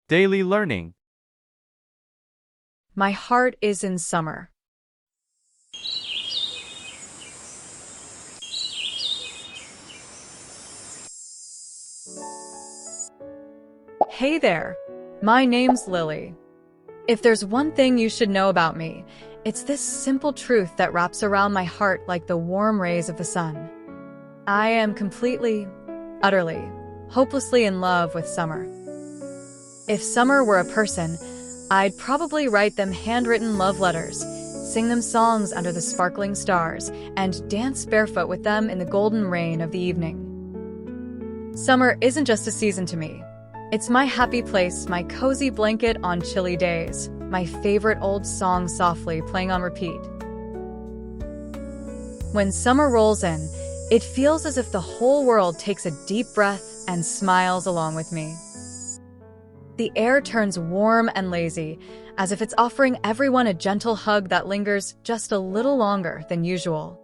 Daily Learning. My heart is in summer. Hey there, my name's Lily. If there's one thing you should know about me, it's this simple truth that wraps around my heart like the warm rays of the sun. I am completely, utterly, hopelessly in love with summer. If summer were a person, I'd probably write them handwritten love letters, sing them songs under the sparkling stars, and dance barefoot with them in the golden rain of the evening. Summer isn't just a season to me. It's my happy place, my cozy blanket on chilly days, my favorite old song softly playing on repeat. When summer rolls in, it feels as if the whole world takes a deep breath and smiles along with me. The air turns warm and lazy, as if it's offering everyone a gentle hug that lingers just a little longer than usual.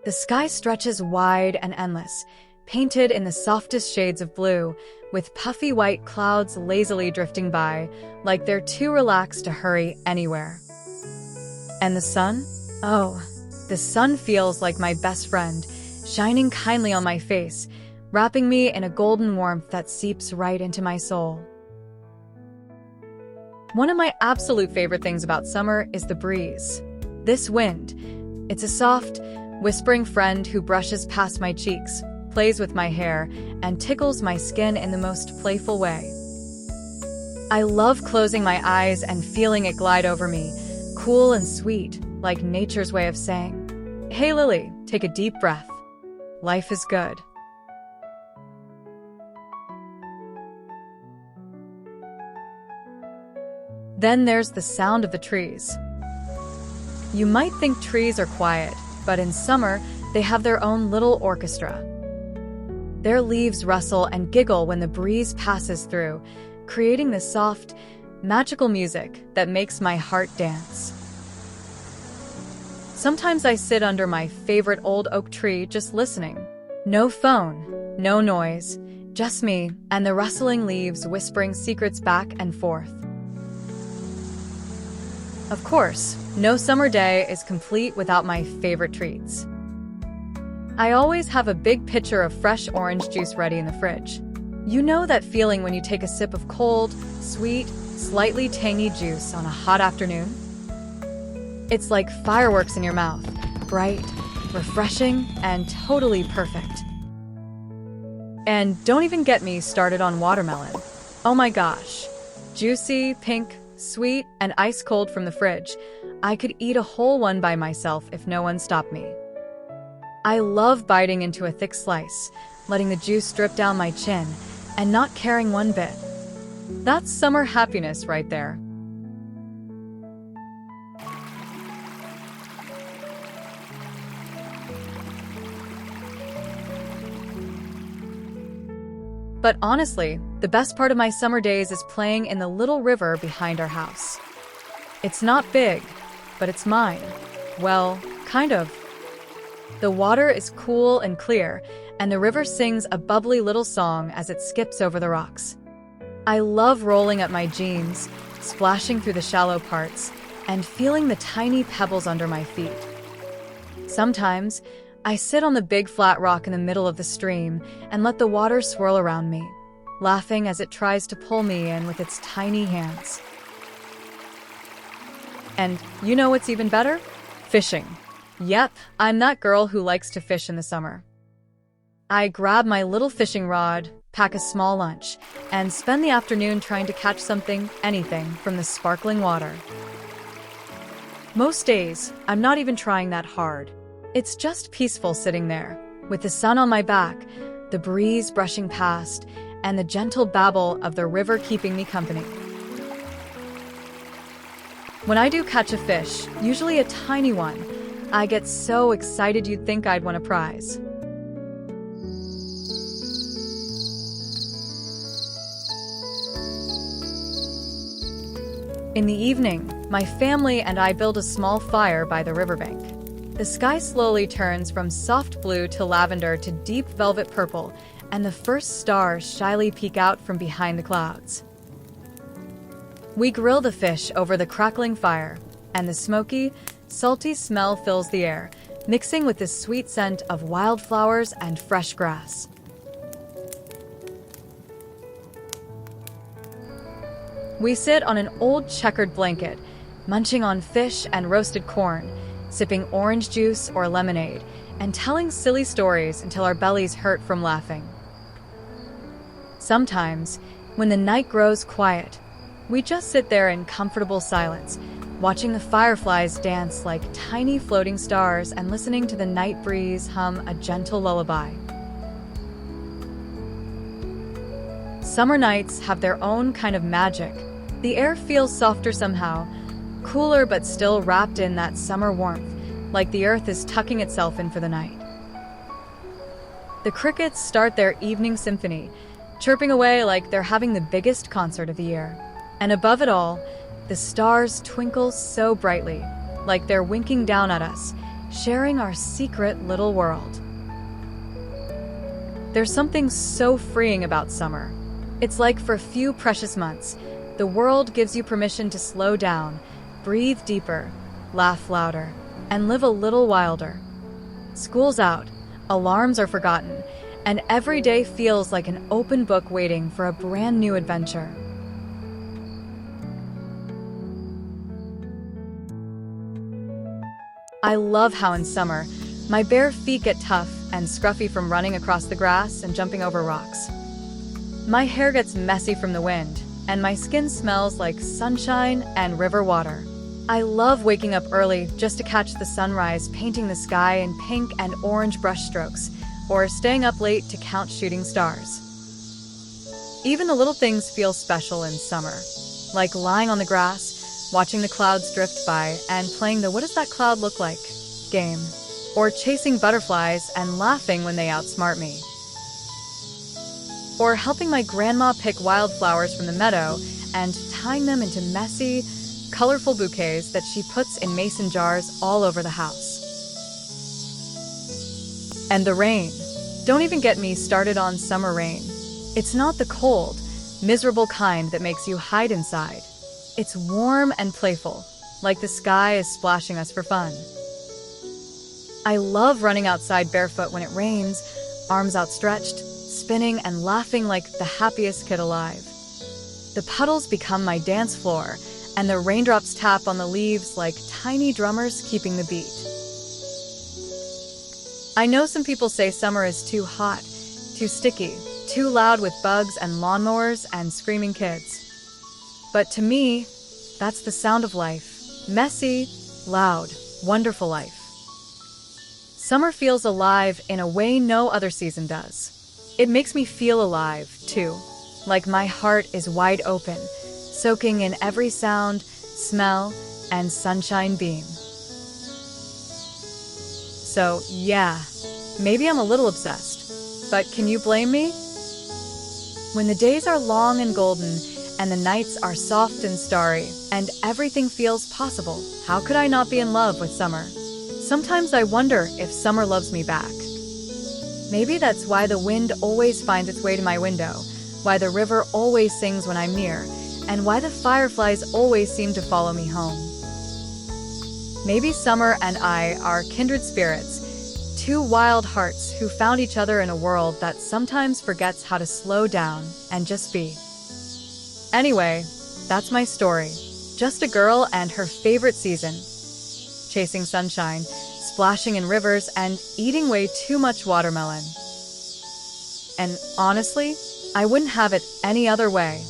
The sky stretches wide and endless, painted in the softest shades of blue, with puffy white clouds lazily drifting by, like they're too relaxed to hurry anywhere. And the sun? Oh, the sun feels like my best friend, shining kindly on my face, wrapping me in a golden warmth that seeps right into my soul. One of my absolute favorite things about summer is the breeze. This wind. It's a soft, whispering friend who brushes past my cheeks, plays with my hair, and tickles my skin in the most playful way. I love closing my eyes and feeling it glide over me, cool and sweet, like nature's way of saying, "Hey Lily, take a deep breath. Life is good." Then there's the sound of the trees. You might think trees are quiet, but in summer, they have their own little orchestra. Their leaves rustle and giggle when the breeze passes through, creating the soft, magical music that makes my heart dance. Sometimes I sit under my favorite old oak tree just listening. No phone, no noise, just me and the rustling leaves whispering secrets back and forth. Of course, no summer day is complete without my favorite treats. I always have a big pitcher of fresh orange juice ready in the fridge. You know that feeling when you take a sip of cold, sweet, slightly tangy juice on a hot afternoon? It's like fireworks in your mouth, bright, refreshing, and totally perfect. And don't even get me started on watermelon. Oh my gosh. Juicy, pink, sweet, and ice cold from the fridge. I could eat a whole one by myself if no one stopped me. I love biting into a thick slice, letting the juice drip down my chin, and not caring one bit. That's summer happiness right there. But honestly, the best part of my summer days is playing in the little river behind our house. It's not big, but it's mine. Well, kind of. The water is cool and clear, and the river sings a bubbly little song as it skips over the rocks. I love rolling up my jeans, splashing through the shallow parts, and feeling the tiny pebbles under my feet. Sometimes, I sit on the big flat rock in the middle of the stream and let the water swirl around me, laughing as it tries to pull me in with its tiny hands. And you know what's even better? Fishing. Yep, I'm that girl who likes to fish in the summer. I grab my little fishing rod, pack a small lunch, and spend the afternoon trying to catch something, anything, from the sparkling water. Most days, I'm not even trying that hard. It's just peaceful sitting there, with the sun on my back, the breeze brushing past, and the gentle babble of the river keeping me company. When I do catch a fish, usually a tiny one, I get so excited you'd think I'd won a prize. In the evening, my family and I build a small fire by the riverbank. The sky slowly turns from soft blue to lavender to deep velvet purple, and the first stars shyly peek out from behind the clouds. We grill the fish over the crackling fire, and the smoky, salty smell fills the air, mixing with the sweet scent of wildflowers and fresh grass. We sit on an old checkered blanket, munching on fish and roasted corn, sipping orange juice or lemonade, and telling silly stories until our bellies hurt from laughing. Sometimes, when the night grows quiet, we just sit there in comfortable silence, watching the fireflies dance like tiny floating stars and listening to the night breeze hum a gentle lullaby. Summer nights have their own kind of magic. The air feels softer somehow, cooler but still wrapped in that summer warmth, like the earth is tucking itself in for the night. The crickets start their evening symphony, chirping away like they're having the biggest concert of the year. And above it all, the stars twinkle so brightly, like they're winking down at us, sharing our secret little world. There's something so freeing about summer. It's like for a few precious months, the world gives you permission to slow down, breathe deeper, laugh louder, and live a little wilder. School's out, alarms are forgotten, and every day feels like an open book waiting for a brand new adventure. I love how in summer, my bare feet get tough and scruffy from running across the grass and jumping over rocks. My hair gets messy from the wind, and my skin smells like sunshine and river water. I love waking up early just to catch the sunrise painting the sky in pink and orange brushstrokes, or staying up late to count shooting stars. Even the little things feel special in summer, like lying on the grass, watching the clouds drift by, and playing the "what does that cloud look like" game, or chasing butterflies and laughing when they outsmart me. Or helping my grandma pick wildflowers from the meadow and tying them into messy, colorful bouquets that she puts in mason jars all over the house. And the rain. Don't even get me started on summer rain. It's not the cold, miserable kind that makes you hide inside. It's warm and playful, like the sky is splashing us for fun. I love running outside barefoot when it rains, arms outstretched, spinning and laughing like the happiest kid alive. The puddles become my dance floor, and the raindrops tap on the leaves like tiny drummers keeping the beat. I know some people say summer is too hot, too sticky, too loud with bugs and lawnmowers and screaming kids. But to me, that's the sound of life. Messy, loud, wonderful life. Summer feels alive in a way no other season does. It makes me feel alive, too, like my heart is wide open, soaking in every sound, smell, and sunshine beam. So, yeah, maybe I'm a little obsessed, but can you blame me? When the days are long and golden, and the nights are soft and starry, and everything feels possible, how could I not be in love with summer? Sometimes I wonder if summer loves me back. Maybe that's why the wind always finds its way to my window, why the river always sings when I'm near, and why the fireflies always seem to follow me home. Maybe summer and I are kindred spirits, two wild hearts who found each other in a world that sometimes forgets how to slow down and just be. Anyway, that's my story. Just a girl and her favorite season. Chasing sunshine, splashing in rivers, and eating way too much watermelon. And honestly, I wouldn't have it any other way.